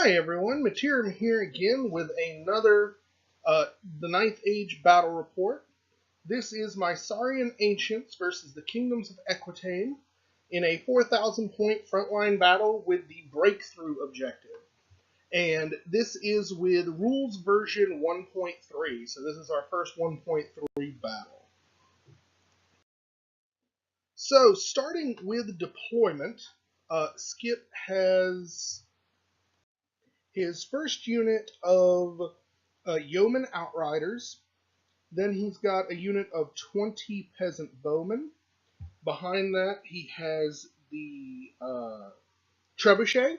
Hi everyone, Materim here again with another the Ninth Age battle report. This is my Saurian Ancients versus the Kingdoms of Equitaine in a 4,000 point frontline battle with the breakthrough objective. And this is with rules version 1.3, so this is our first 1.3 battle. So starting with deployment, Skip has his first unit of yeoman outriders. Then he's got a unit of 20 peasant bowmen. Behind that, he has the trebuchet.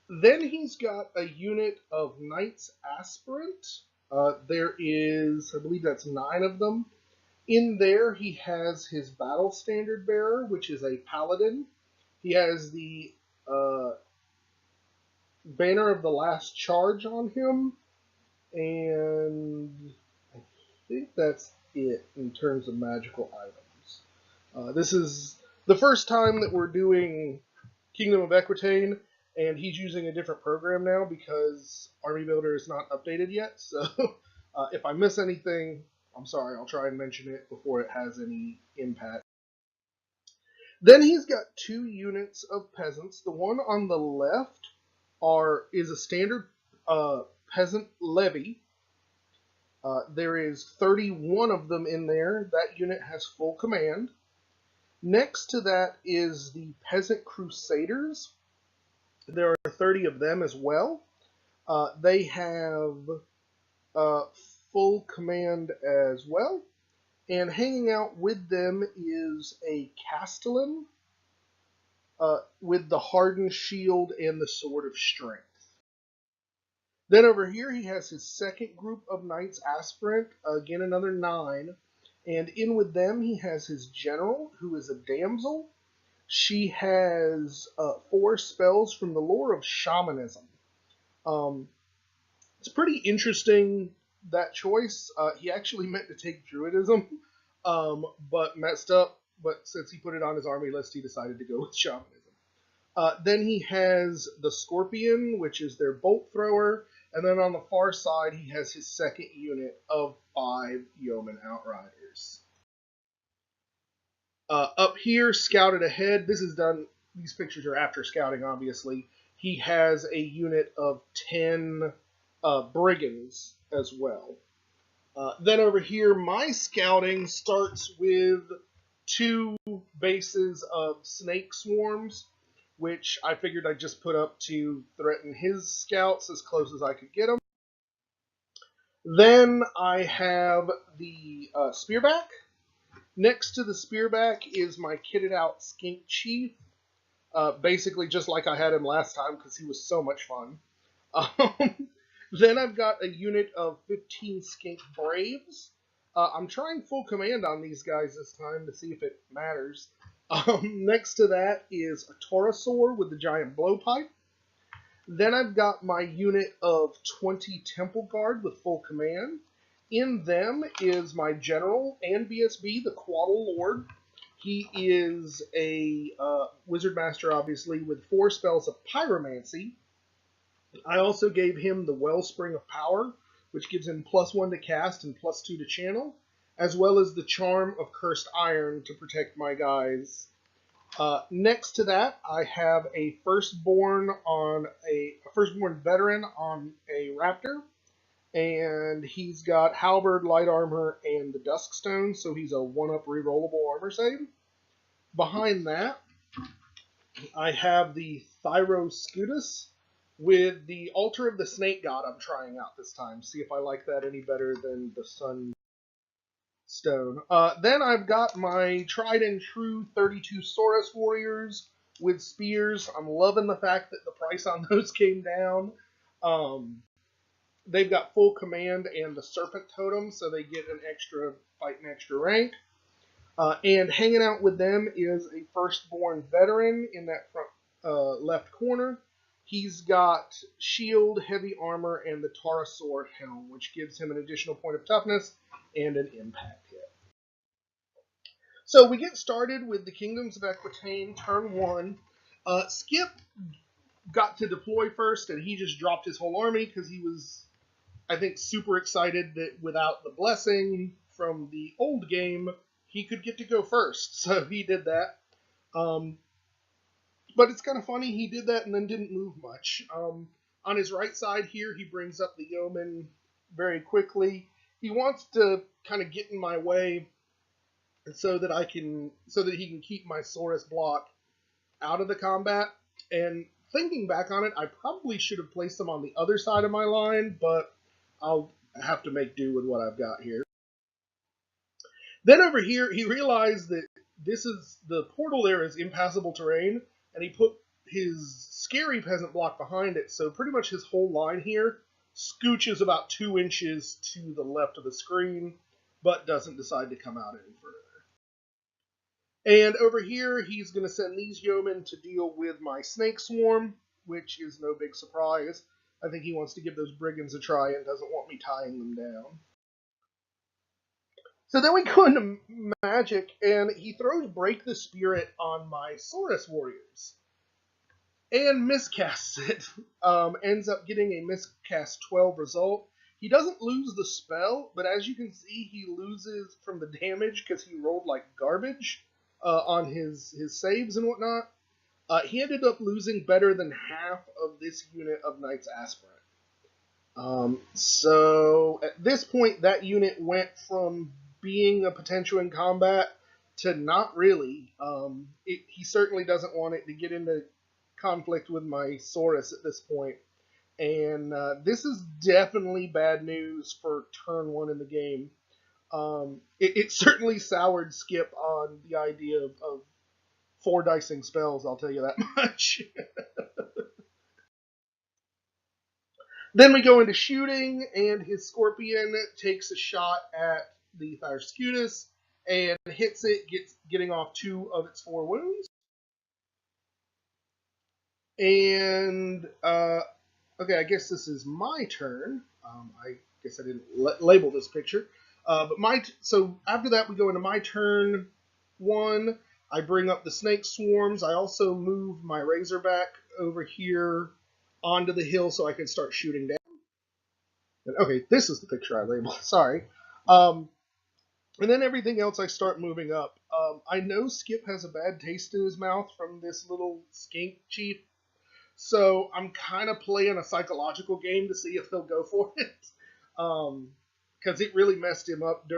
Then he's got a unit of knights aspirant. There is, I believe that's 9 of them. In there, he has his battle standard bearer, which is a paladin. He has the banner of the last charge on him, and I think that's it in terms of magical items. This is the first time that we're doing Kingdom of Equitaine, and he's using a different program now because Army Builder is not updated yet, so if I miss anything, I'm sorry, I'll try and mention it before it has any impact. Then he's got 2 units of peasants. The one on the left is a standard peasant levy. There is 31 of them in there. That unit has full command. Next to that is the peasant crusaders. There are 30 of them as well. They have full command as well. And hanging out with them is a castellan with the hardened shield and the sword of strength. Then over here he has his second group of knights aspirant, again another 9, and in with them he has his general, who is a damsel. She has 4 spells from the lore of shamanism. It's pretty interesting, that choice. He actually meant to take druidism, but messed up, but since he put it on his army list, he decided to go with shamanism. Then he has the Scorpion, which is their bolt thrower, and then on the far side he has his second unit of 5 yeoman outriders. Up here, scouted ahead, these pictures are after scouting, obviously. He has a unit of 10 brigands as well. Then over here, my scouting starts with 2 bases of snake swarms, which I figured I'd just put up to threaten his scouts as close as I could get them. Then I have the spearback. Next to the spearback is my kitted out skink chief, basically just like I had him last time because he was so much fun. Then I've got a unit of 15 skink braves. I'm trying full command on these guys this time to see if it matters. Next to that is a Taurosaur with the giant blowpipe. Then I've got my unit of 20 Temple Guard with full command. In them is my general and BSB, the Quaddle Lord. He is a wizard master, obviously, with 4 spells of pyromancy. I also gave him the Wellspring of Power, which gives him +1 to cast and +2 to channel, as well as the Charm of Cursed Iron to protect my guys. Next to that, I have a firstborn veteran on a raptor, and he's got halberd, light armor, and the Duskstone, so he's a 1-up rerollable armor save. Behind that, I have the Thyroscutus with the Altar of the Snake God I'm trying out this time. See if I like that any better than the Sun Stone. Then I've got my tried and true 32 Saurus warriors with spears. I'm loving the fact that the price on those came down. They've got full command and the Serpent Totem, so they get an extra fight and extra rank. And hanging out with them is a firstborn veteran in that front left corner. He's got shield, heavy armor, and the Taurosaur helm, which gives him an additional point of toughness and an impact hit. So we get started with the Kingdoms of Equitaine, turn 1. Skip got to deploy first, and he just dropped his whole army because he was, I think, super excited that without the blessing from the old game, he could get to go first. So he did that. But it's kind of funny, he did that and then didn't move much. On his right side here, he brings up the yeoman very quickly. He wants to kind of get in my way so that he can keep my Saurus block out of the combat. And thinking back on it, I probably should have placed him on the other side of my line, but I'll have to make do with what I've got here. Then over here, he realized that the portal there is impassable terrain, and he put his scary peasant block behind it, so pretty much his whole line here scooches about 2 inches to the left of the screen, but doesn't decide to come out any further. And over here, he's going to send these yeomen to deal with my snake swarm, which is no big surprise. I think he wants to give those brigands a try and doesn't want me tying them down. So then we go into magic, and he throws Break the Spirit on my Saurus warriors. And miscasts it. Ends up getting a miscast 12 result. He doesn't lose the spell, but as you can see, he loses from the damage because he rolled like garbage on his saves and whatnot. He ended up losing better than half of this unit of Knights Aspirant. So at this point, that unit went from being a potential in combat to not really. He certainly doesn't want it to get into conflict with my Saurus at this point. And this is definitely bad news for turn 1 in the game. It certainly soured Skip on the idea of 4-dicing spells, I'll tell you that much. Then we go into shooting, and his Scorpion takes a shot at the Thyrscutus and hits it, getting off 2 of its 4 wounds. And, okay, I guess this is my turn. I guess I didn't label this picture. So after that, we go into my turn 1. I bring up the snake swarms. I also move my Razorback over here onto the hill so I can start shooting down. Okay, this is the picture I labeled. Sorry. And then everything else I start moving up. I know Skip has a bad taste in his mouth from this little skink chief, so I'm kind of playing a psychological game to see if he'll go for it. Because it really messed him up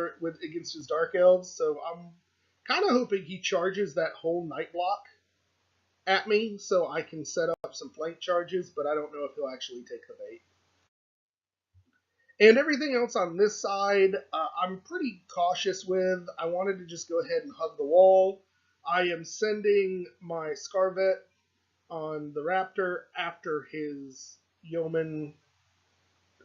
against his Dark Elves, so I'm kind of hoping he charges that whole night block at me so I can set up some flank charges, but I don't know if he'll actually take the bait. And everything else on this side, I'm pretty cautious with. I wanted to just go ahead and hug the wall. I am sending my Scarvet on the Raptor after his Yeoman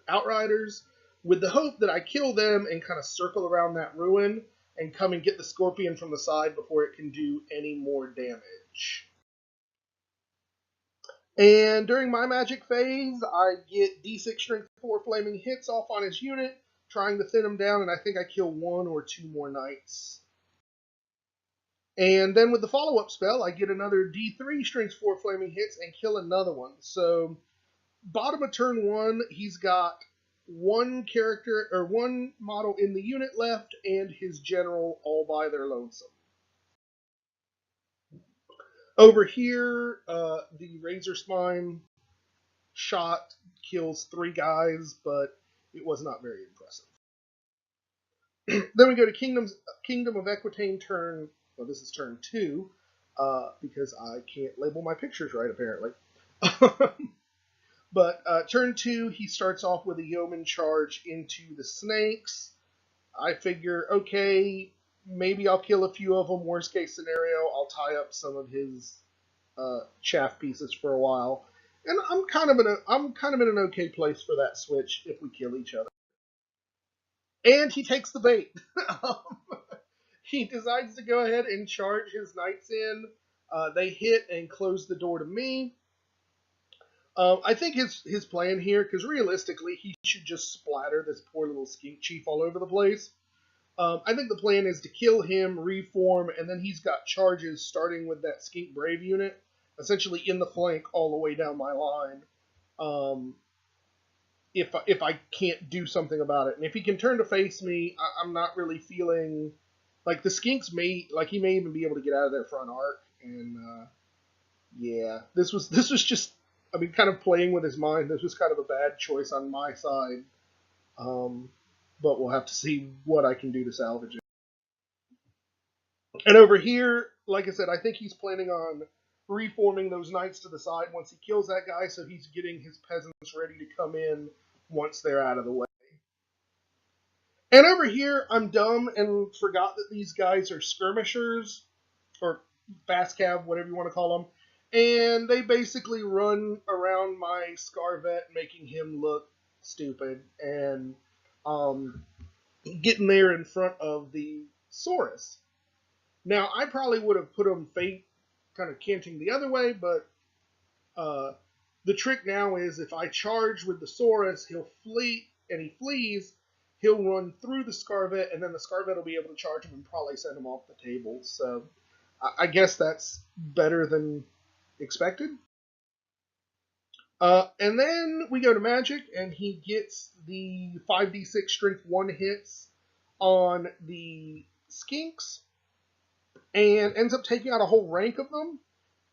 Outriders, with the hope that I kill them and kind of circle around that ruin and come and get the Scorpion from the side before it can do any more damage. And during my magic phase, I get D6 Strength 4 flaming hits off on his unit, trying to thin him down, and I think I kill 1 or 2 more knights. And then with the follow-up spell, I get another D3 Strength 4 flaming hits and kill another one. So, bottom of turn 1, he's got 1 character, or 1 model in the unit left, and his general all by their lonesome. Over here, the Razor Spine shot kills 3 guys, but it was not very impressive. Then we go to Kingdom of Equitaine turn. Well, this is turn 2, because I can't label my pictures right, apparently. But turn 2, he starts off with a yeoman charge into the snakes. I figure, okay, maybe I'll kill a few of them. Worst case scenario, I'll tie up some of his chaff pieces for a while. And I'm kind of in an okay place for that switch if we kill each other. And he takes the bait. He decides to go ahead and charge his knights in. They hit and close the door to me. I think his plan here, because realistically, he should just splatter this poor little skink chief all over the place. I think the plan is to kill him, reform, and then he's got charges starting with that skink brave unit essentially in the flank all the way down my line. If I can't do something about it, and if he can turn to face me, I'm not really feeling like the skinks he may even be able to get out of their front arc, and yeah, this was just, I mean, kind of playing with his mind. This was kind of a bad choice on my side, um, but we'll have to see what I can do to salvage it. And over here, like I said, I think he's planning on reforming those knights to the side once he kills that guy, so he's getting his peasants ready to come in once they're out of the way. And over here, I'm dumb and forgot that these guys are skirmishers, or fast cav, whatever you want to call them. And they basically run around my Scarvet, making him look stupid, and getting there in front of the Saurus. Now, I probably would have put him kind of canting the other way, but the trick now is if I charge with the Saurus, he'll flee, and he flees, he'll run through the Scarvet, and then the Scarvet will be able to charge him and probably send him off the table. So I guess that's better than expected. And then we go to Magic, and he gets the 5d6 strength 1 hits on the Skinks, and ends up taking out a whole rank of them.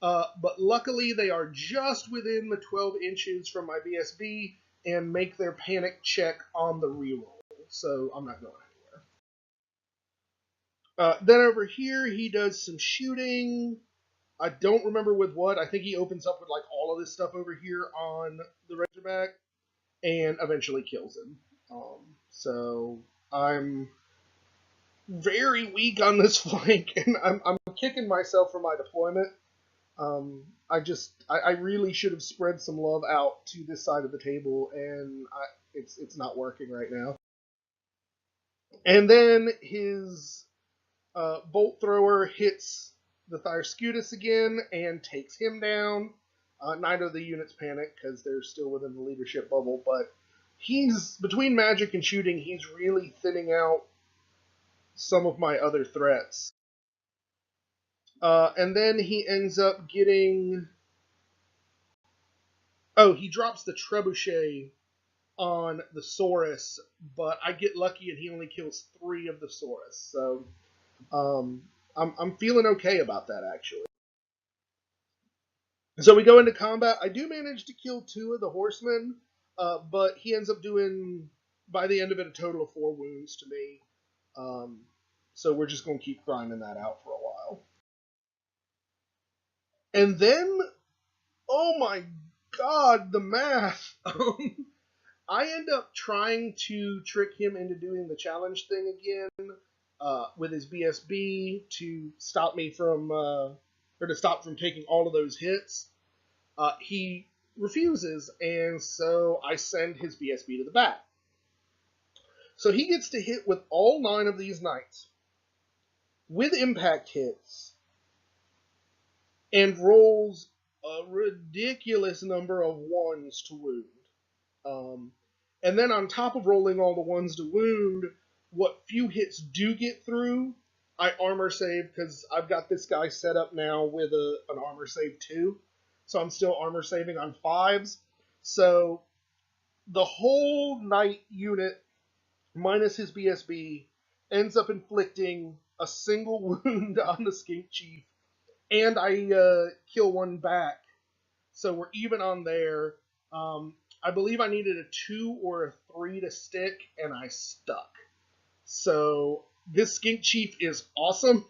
But luckily, they are just within the 12 inches from my BSB and make their panic check on the reroll. So I'm not going anywhere. Then over here, he does some shooting. I don't remember with what. I think he opens up with like all of this stuff over here on the Razorback and eventually kills him. So I'm very weak on this flank, and I'm kicking myself for my deployment. I really should have spread some love out to this side of the table, and it's not working right now. And then his bolt thrower hits the Thyrscutus again and takes him down. Neither of the units panic because they're still within the leadership bubble, but he's between magic and shooting. He's really thinning out some of my other threats. And then he ends up getting. Oh, he drops the trebuchet on the Saurus, but I get lucky and he only kills 3 of the Saurus. So I'm feeling okay about that, actually. So we go into combat. I do manage to kill 2 of the horsemen, but he ends up doing, by the end of it, a total of 4 wounds to me. So we're just going to keep grinding that out for a while. And then, oh my god, the math! I end up trying to trick him into doing the challenge thing again with his BSB to stop me from, or to stop from taking all of those hits. He refuses, and so I send his BSB to the back. So he gets to hit with all 9 of these knights with impact hits and rolls a ridiculous number of 1s to wound. And then on top of rolling all the 1s to wound, what few hits do get through, I armor save because I've got this guy set up now with an armor save 2. So I'm still armor saving on 5s. So the whole knight unit, minus his BSB, ends up inflicting a single wound on the Skink Chief. And I kill 1 back. So we're even on there. I believe I needed a 2 or a 3 to stick, and I stuck. So this Skink Chief is awesome,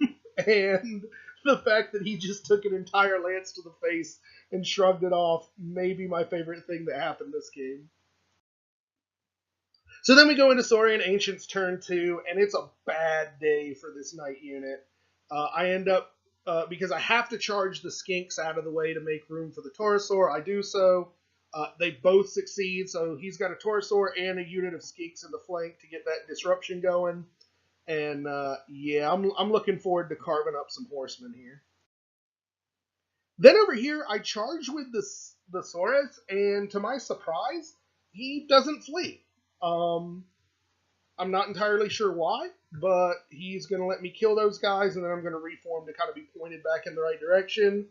and the fact that he just took an entire lance to the face and shrugged it off may be my favorite thing that happened this game. So then we go into Saurian Ancient's turn 2, and it's a bad day for this knight unit. I end up, because I have to charge the Skinks out of the way to make room for the Taurosaur, I do so. They both succeed, so he's got a Taurosaur and a unit of Skinks in the flank to get that disruption going. And yeah, I'm looking forward to carving up some horsemen here. Then over here, I charge with the Saurus, and to my surprise, he doesn't flee. I'm not entirely sure why, but he's going to let me kill those guys, and then I'm going to reform to kind of be pointed back in the right direction.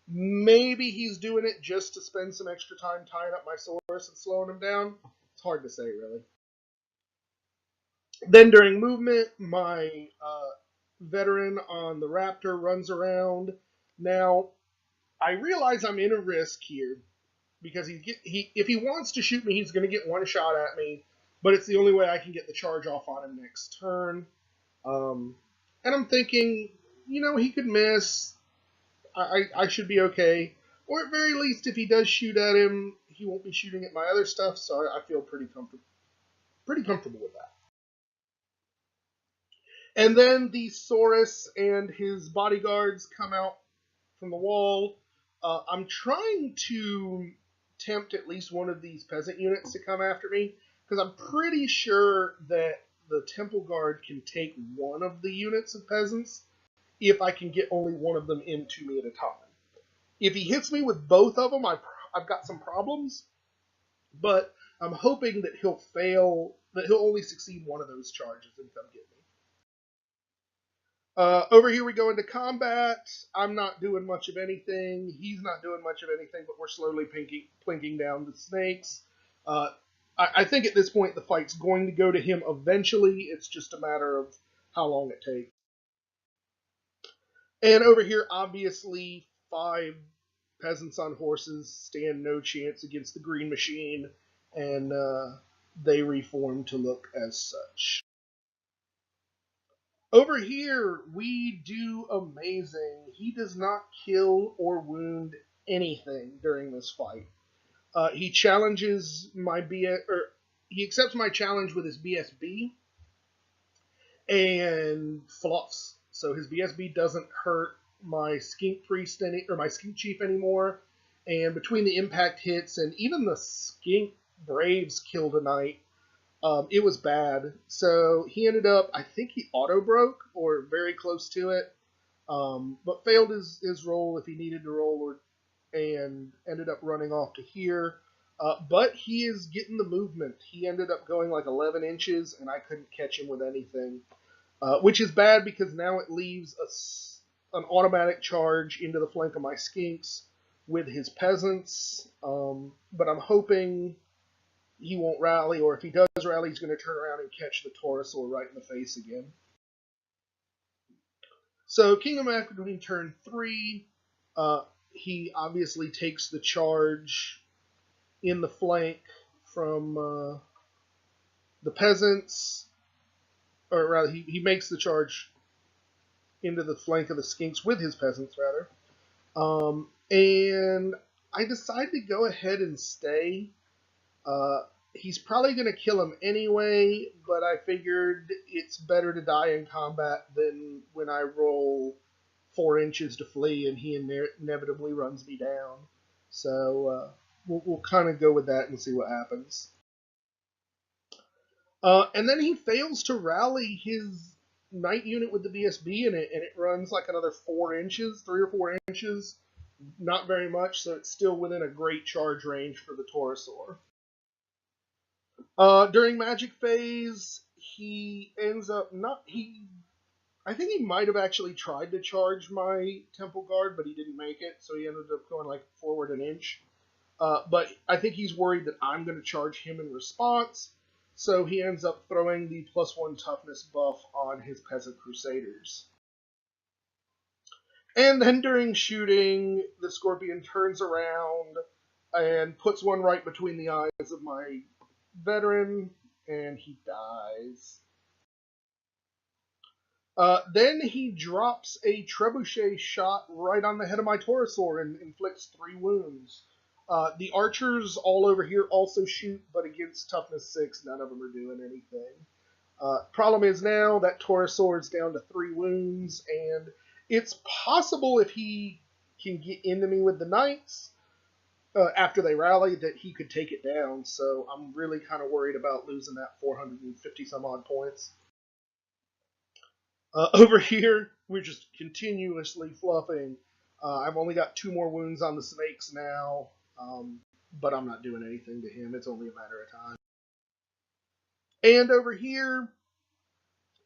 Maybe he's doing it just to spend some extra time tying up my Saurus and slowing him down. It's hard to say, really. Then during movement, my veteran on the Raptor runs around. Now, I realize I'm in a risk here because if he wants to shoot me, he's going to get one shot at me, but it's the only way I can get the charge off on him next turn. And I'm thinking, he could miss. I should be okay. Or at very least, if he does shoot at him, he won't be shooting at my other stuff, so I feel pretty comfortable with that. And then the Saurus and his bodyguards come out from the wall. I'm trying to tempt at least one of these peasant units to come after me, because I'm pretty sure that the Temple Guard can take one of the units of peasants if I can get only one of them into me at a time. If he hits me with both of them, I've got some problems, but I'm hoping that he'll only succeed one of those charges and come get me. Over here we go into combat. I'm not doing much of anything. He's not doing much of anything, but we're slowly plinking down the snakes. I think at this point the fight's going to go to him eventually. It's just a matter of how long it takes. And over here, obviously, 5 peasants on horses stand no chance against the green machine, and they reform to look as such. Over here, we do amazing. He does not kill or wound anything during this fight. He challenges my he accepts my challenge with his BSB and fluffs. So his BSB doesn't hurt my skink priest or my skink chief anymore. And between the impact hits and even the skink braves kill tonight, it was bad. So he ended up, I think he auto broke or very close to it, but failed his roll if he needed to roll, and ended up running off to here. But he is getting the movement. He ended up going like 11 inches, and I couldn't catch him with anything, which is bad because now it leaves an automatic charge into the flank of my skinks with his peasants. But I'm hoping he won't rally, or if he does rally, he's going to turn around and catch the Taurosaur right in the face again. So Kingdom of Equitaine turn 3. He obviously takes the charge in the flank from the peasants, or rather, he makes the charge into the flank of the skinks with his peasants, rather. And I decide to go ahead and stay. He's probably going to kill him anyway, but I figured it's better to die in combat than when I roll 4 inches to flee and he inevitably runs me down. So we'll kind of go with that and see what happens. And then he fails to rally his knight unit with the BSB, and it runs like another 4 inches, 3 or 4 inches. Not very much, so it's still within a great charge range for the Taurosaur. During magic phase, he ends up I think he might have actually tried to charge my Temple Guard, but he didn't make it, so he ended up going like forward an inch. But I think he's worried that I'm going to charge him in response, so he ends up throwing the +1 toughness buff on his Peasant Crusaders. And then during shooting, the Scorpion turns around and puts one right between the eyes of my veteran, and he dies. Then he drops a trebuchet shot right on the head of my Taurosaur and inflicts 3 wounds. The archers all over here also shoot, but against toughness 6, none of them are doing anything. Problem is now that Taurosaur is down to 3 wounds, and it's possible if he can get into me with the knights after they rally that he could take it down. So I'm really kind of worried about losing that 450 some odd points. Over here, we're just continuously fluffing. I've only got 2 more wounds on the snakes now, but I'm not doing anything to him. It's only a matter of time. And over here,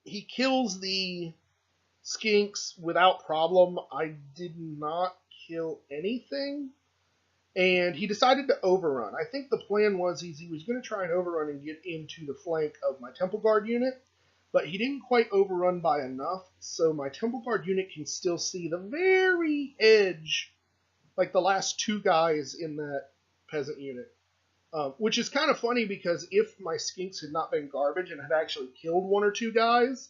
he kills the skinks without problem. I did not kill anything. And he decided to overrun. I think the plan was he was going to try and overrun and get into the flank of my Temple Guard unit, but he didn't quite overrun by enough, so my Temple Guard unit can still see the very edge, like the last two guys in that peasant unit. Which is kind of funny because if my skinks had not been garbage and had actually killed one or two guys,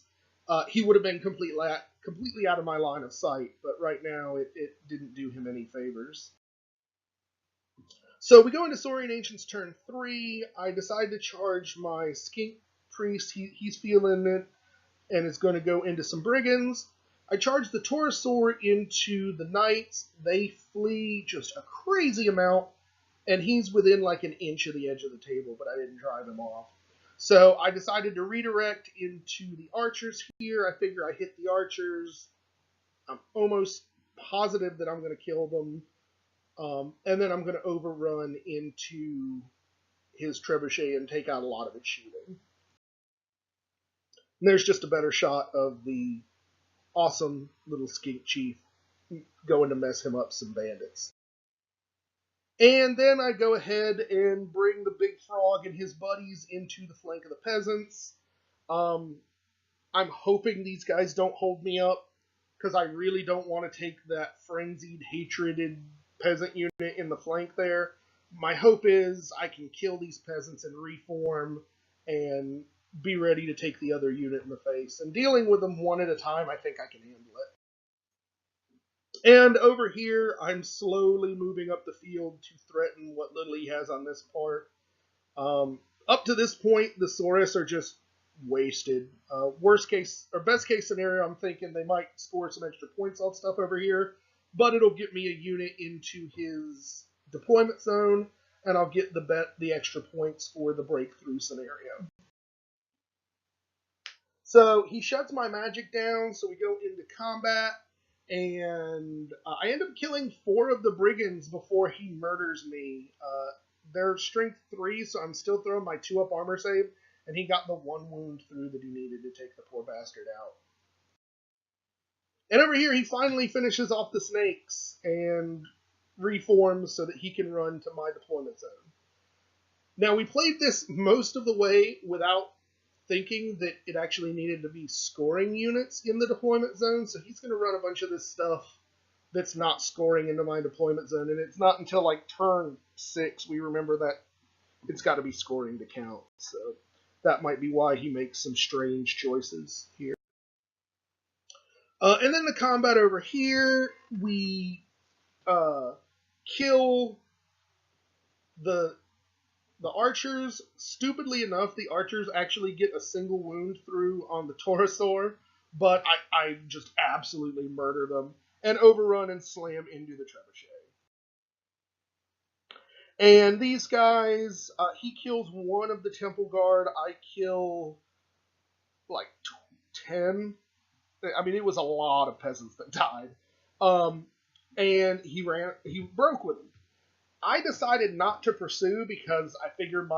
he would have been completely out of my line of sight, but right now it didn't do him any favors. So we go into Saurian Ancients turn 3. I decide to charge my Skink Priest. He's feeling it and is going to go into some Brigands. I charge the Taurosaur into the Knights. They flee just a crazy amount, and he's within like an inch of the edge of the table, but I didn't drive him off. So I decided to redirect into the Archers here. I figure I hit the Archers. I'm almost positive that I'm going to kill them. And then I'm going to overrun into his Trebuchet and take out a lot of its shooting. And there's just a better shot of the awesome little skink chief going to mess him up some bandits. And then I go ahead and bring the big frog and his buddies into the flank of the peasants. I'm hoping these guys don't hold me up, because I really don't want to take that frenzied, hatreded peasant unit in the flank there. My hope is I can kill these peasants and reform and be ready to take the other unit in the face. And dealing with them one at a time, I think I can handle it. And over here, I'm slowly moving up the field to threaten what little he has on this part. Up to this point, the Saurus are just wasted. Worst case, or best case scenario, I'm thinking they might score some extra points off stuff over here, but it'll get me a unit into his deployment zone, and I'll get the extra points for the breakthrough scenario. So he shuts my magic down, so we go into combat, and I end up killing 4 of the Brigands before he murders me. They're strength 3, so I'm still throwing my 2-up armor save, and he got the 1 wound through that he needed to take the poor bastard out. And over here, he finally finishes off the snakes and reforms so that he can run to my deployment zone. Now, we played this most of the way without thinking that it actually needed to be scoring units in the deployment zone, so he's going to run a bunch of this stuff that's not scoring into my deployment zone, and it's not until like turn 6 we remember that it's got to be scoring to count, so that might be why he makes some strange choices here. And then the combat over here, we kill the archers. Stupidly enough, the archers actually get a single wound through on the Taurosaur, but I just absolutely murder them and overrun and slam into the Trebuchet. And these guys, he kills 1 of the Temple Guard. I kill like 10. I mean, it was a lot of peasants that died. And he broke with them. I decided not to pursue because I figured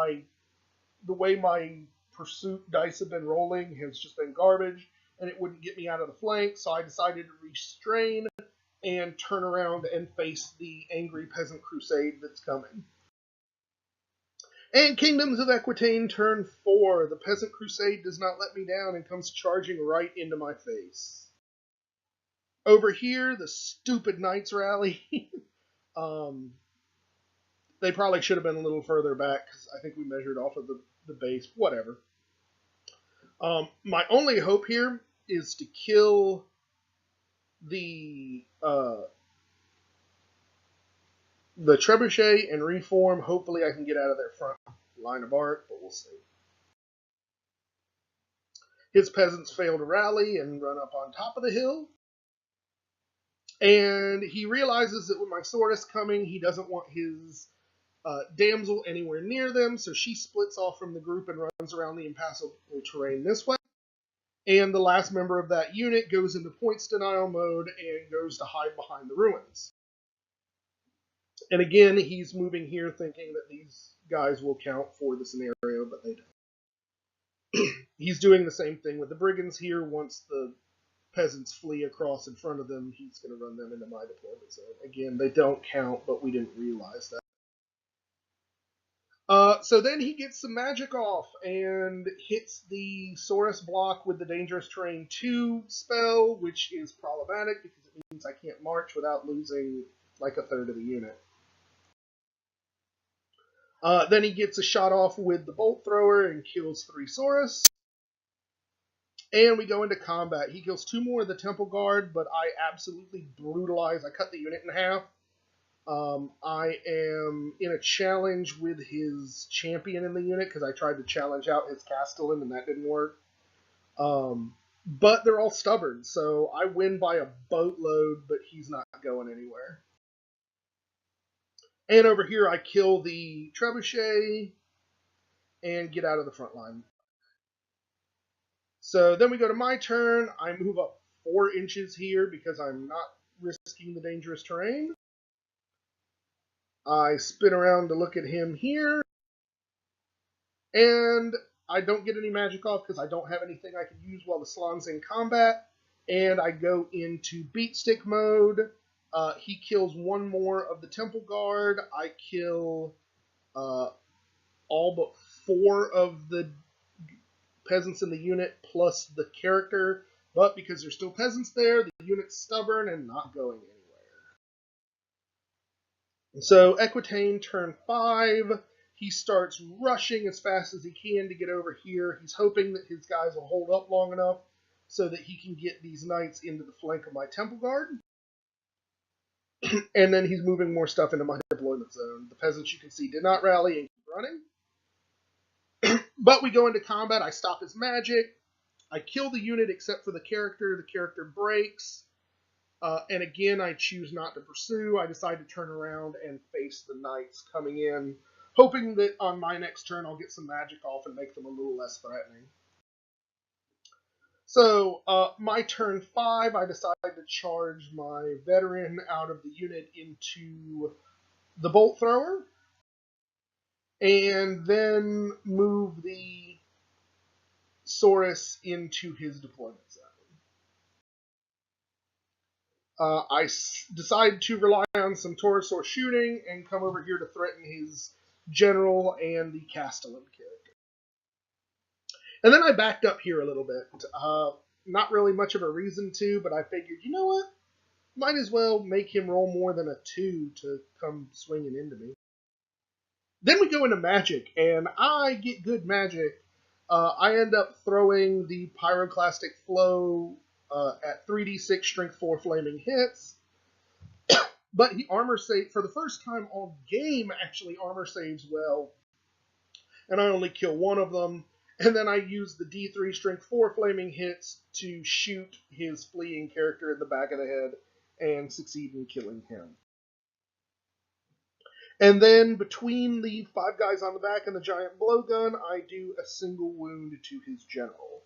the way my pursuit dice have been rolling has just been garbage, and it wouldn't get me out of the flank, so I decided to restrain and turn around and face the angry peasant crusade that's coming. And Kingdoms of Equitaine turn 4. The peasant crusade does not let me down and comes charging right into my face. Over here, the stupid Knights rally. They probably should have been a little further back, because I think we measured off of the base. Whatever. My only hope here is to kill the Trebuchet and reform. Hopefully I can get out of their front line of arc, but we'll see. His peasants fail to rally and run up on top of the hill. And he realizes that with my Saurus coming, he doesn't want his damsel anywhere near them, so she splits off from the group and runs around the impassable terrain this way. And the last member of that unit goes into points denial mode and goes to hide behind the ruins. And again, he's moving here thinking that these guys will count for the scenario, but they don't. He's doing the same thing with the Brigands here once the peasants flee across in front of them, he's going to run them into my deployment zone. Again, they don't count, but we didn't realize that. So then he gets some magic off and hits the Saurus block with the Dangerous Terrain 2 spell, which is problematic because it means I can't march without losing like a third of the unit. Then he gets a shot off with the Bolt Thrower and kills 3 Saurus. And we go into combat. He kills 2 more of the Temple Guard, but I absolutely brutalize. I cut the unit in half. I am in a challenge with his champion in the unit because I tried to challenge out his Castellan and that didn't work. But they're all stubborn, so I win by a boatload, but he's not going anywhere. And over here I kill the Trebuchet and get out of the front line. So then we go to my turn. I move up 4 inches here because I'm not risking the dangerous terrain. I spin around to look at him here. And I don't get any magic off because I don't have anything I can use while the Slan's in combat. And I go into beat stick mode. He kills 1 more of the Temple Guard. I kill all but 4 of the peasants in the unit plus the character. But because there's still peasants there, the unit's stubborn and not going anywhere. So Equitaine, turn 5. He starts rushing as fast as he can to get over here. He's hoping that his guys will hold up long enough so that he can get these knights into the flank of my Temple Guard. And then he's moving more stuff into my deployment zone. The peasants, you can see, did not rally and keep running. But we go into combat. I stop his magic. I kill the unit except for the character. The character breaks. And again, I choose not to pursue. I decide to turn around and face the knights coming in, hoping that on my next turn I'll get some magic off and make them a little less threatening. So, my turn 5, I decide to charge my veteran out of the unit into the Bolt Thrower, and then move the Saurus into his deployment zone. I decide to rely on some Taurosaur shooting and come over here to threaten his general and the Castellan character. And then I backed up here a little bit. Not really much of a reason to, but I figured, you know what? Might as well make him roll more than a 2 to come swinging into me. Then we go into magic, and I get good magic. I end up throwing the Pyroclastic Flow at 3d6 strength 4 flaming hits. But he armor saves, for the first time all game, actually armor saves well. And I only kill 1 of them. And then I use the D3 strength 4 flaming hits to shoot his fleeing character in the back of the head and succeed in killing him. And then between the 5 guys on the back and the giant blowgun, I do a single wound to his general.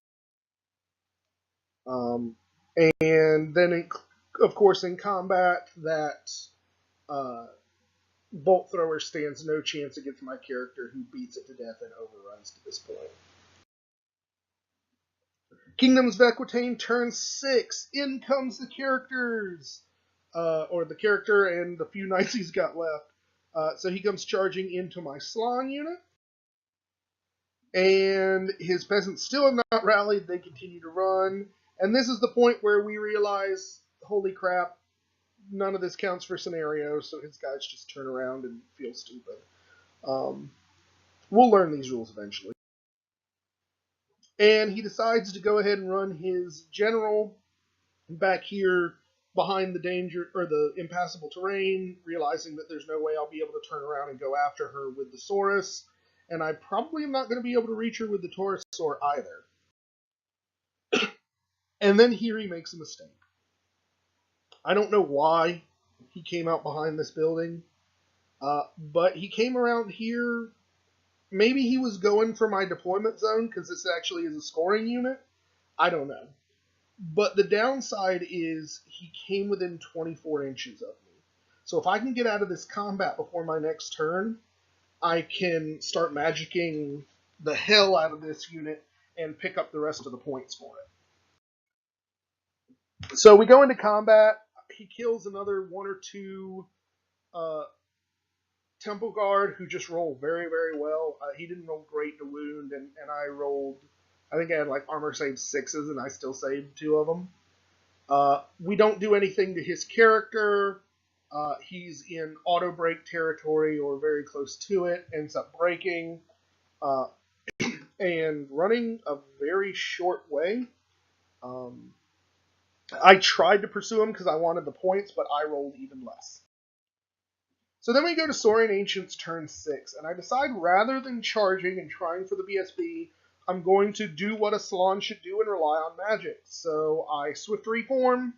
And then, of course, in combat, that Bolt Thrower stands no chance against my character, who beats it to death and overruns to this point. Kingdoms of Equitaine, turn 6. In comes the characters. Or the character and the few knights he's got left. So he comes charging into my Slan unit. And his peasants still have not rallied. They continue to run. And this is the point where we realize, holy crap, none of this counts for scenario, so his guys just turn around and feel stupid. We'll learn these rules eventually. And he decides to go ahead and run his general back here behind the danger or the impassable terrain, realizing that there's no way I'll be able to turn around and go after her with the Saurus, and I probably am not going to be able to reach her with the Taurosaur either. And then here he makes a mistake. I don't know why he came out behind this building, but he came around here. Maybe he was going for my deployment zone because this actually is a scoring unit. I don't know. But the downside is he came within 24 inches of me. So if I can get out of this combat before my next turn, I can start magicking the hell out of this unit and pick up the rest of the points for it. So we go into combat. He kills another one or two uh, Temple Guard who just roll very, very well. He didn't roll great to wound, and I rolled, I think I had like armor save 6s, and I still saved 2 of them. We don't do anything to his character. He's in auto break territory or very close to it, ends up breaking uh, and running a very short way. I tried to pursue him because I wanted the points, but I rolled even less. So then we go to Saurian Ancients turn 6, and I decide rather than charging and trying for the BSB, I'm going to do what a Salon should do and rely on magic. So I Swift Reform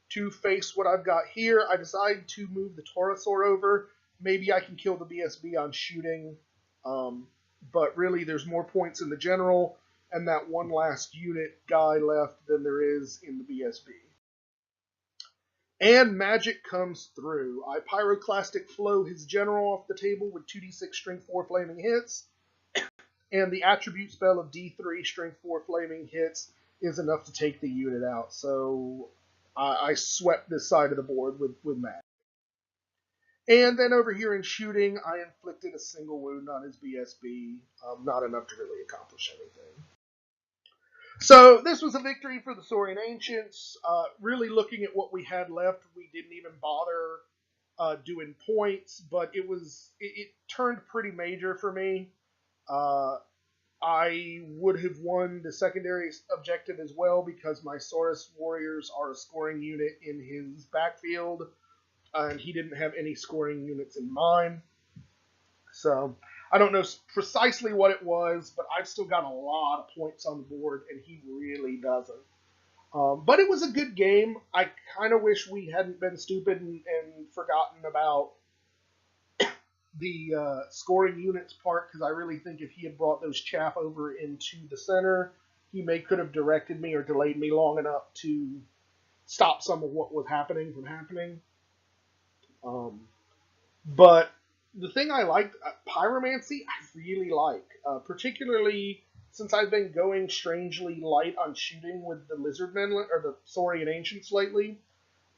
to face what I've got here. I decide to move the Taurosaur over. Maybe I can kill the BSB on shooting, but really there's more points in the general and that one last unit guy left than there is in the BSB. And magic comes through. I Pyroclastic Flow his general off the table with 2d6 Strength 4 flaming hits, and the attribute spell of d3 Strength 4 flaming hits is enough to take the unit out. So I swept this side of the board with magic. And then over here in shooting, I inflicted a single wound on his BSB, not enough to really accomplish anything. So this was a victory for the Saurian Ancients. Really looking at what we had left, we didn't even bother doing points, but it turned pretty major for me. I would have won the secondary objective as well because my Saurus Warriors are a scoring unit in his backfield, and he didn't have any scoring units in mine. So I don't know precisely what it was, but I've still got a lot of points on the board, and he really doesn't. But it was a good game. I kind of wish we hadn't been stupid and forgotten about the scoring units part, because I really think if he had brought those chaff over into the center, he could have directed me or delayed me long enough to stop some of what was happening from happening. But the thing I liked, Pyromancy, I really like, particularly since I've been going strangely light on shooting with the Lizardmen or the Saurian Ancients lately.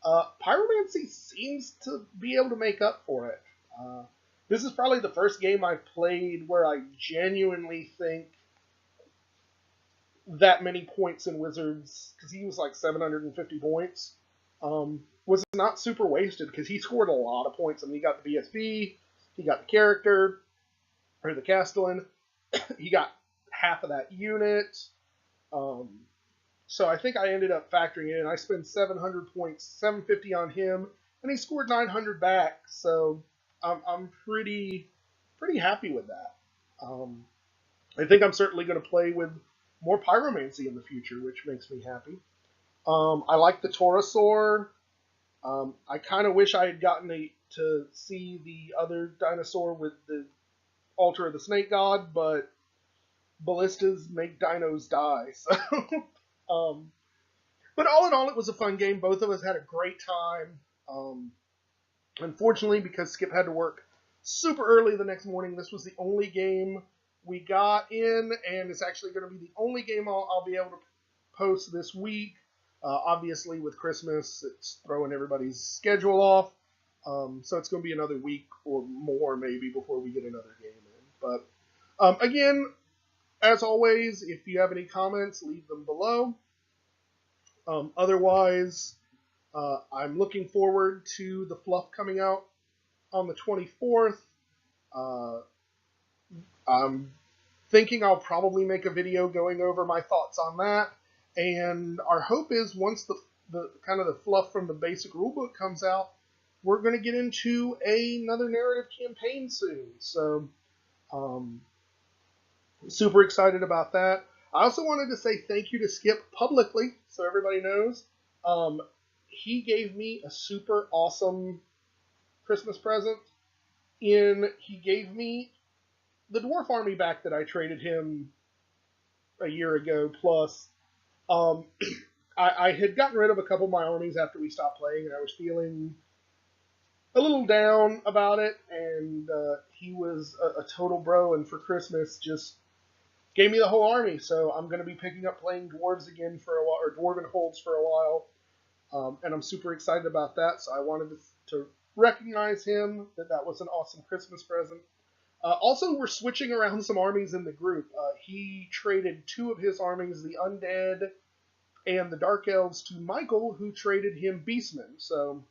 Pyromancy seems to be able to make up for it. This is probably the first game I've played where I genuinely think that many points in Wizards, because he was like 750 points, was not super wasted because he scored a lot of points. I mean, he got the BSB, he got the character, or the Castellan, he got half of that unit. So I think I ended up factoring it in. I spent 700 points, 750 on him, and he scored 900 back. So I'm pretty happy with that. I think I'm certainly going to play with more Pyromancy in the future, which makes me happy. I like the Taurosaur. I kind of wish I had gotten to see the other dinosaur with the Altar of the Snake God, but ballistas make dinos die. So, but all in all, it was a fun game. Both of us had a great time. Unfortunately, because Skip had to work super early the next morning, this was the only game we got in, and it's actually going to be the only game I'll be able to post this week. Obviously, with Christmas, it's throwing everybody's schedule off. So it's going to be another week or more maybe before we get another game in. But again, as always, if you have any comments, leave them below. Otherwise, I'm looking forward to the fluff coming out on the 24th. I'm thinking I'll probably make a video going over my thoughts on that. And our hope is once the kind of the fluff from the basic rulebook comes out, we're going to get into another narrative campaign soon. So, super excited about that. I also wanted to say thank you to Skip publicly, so everybody knows. He gave me a super awesome Christmas present. He gave me the Dwarf Army back that I traded him a year ago plus. I had gotten rid of a couple of my armies after we stopped playing, and I was feeling a little down about it, and he was a total bro, and for Christmas just gave me the whole army, so I'm going to be picking up playing Dwarves again for a while, or Dwarven Holds for a while. And I'm super excited about that. So I wanted to recognize him, that was an awesome Christmas present. Also, we're switching around some armies in the group. He traded 2 of his armies, the Undead and the Dark Elves, to Michael, who traded him Beastmen. So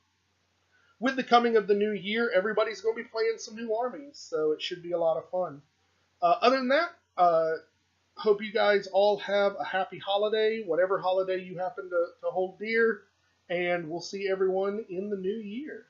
with the coming of the new year, everybody's going to be playing some new armies, so it should be a lot of fun. Other than that, hope you guys all have a happy holiday, whatever holiday you happen to hold dear, and we'll see everyone in the new year.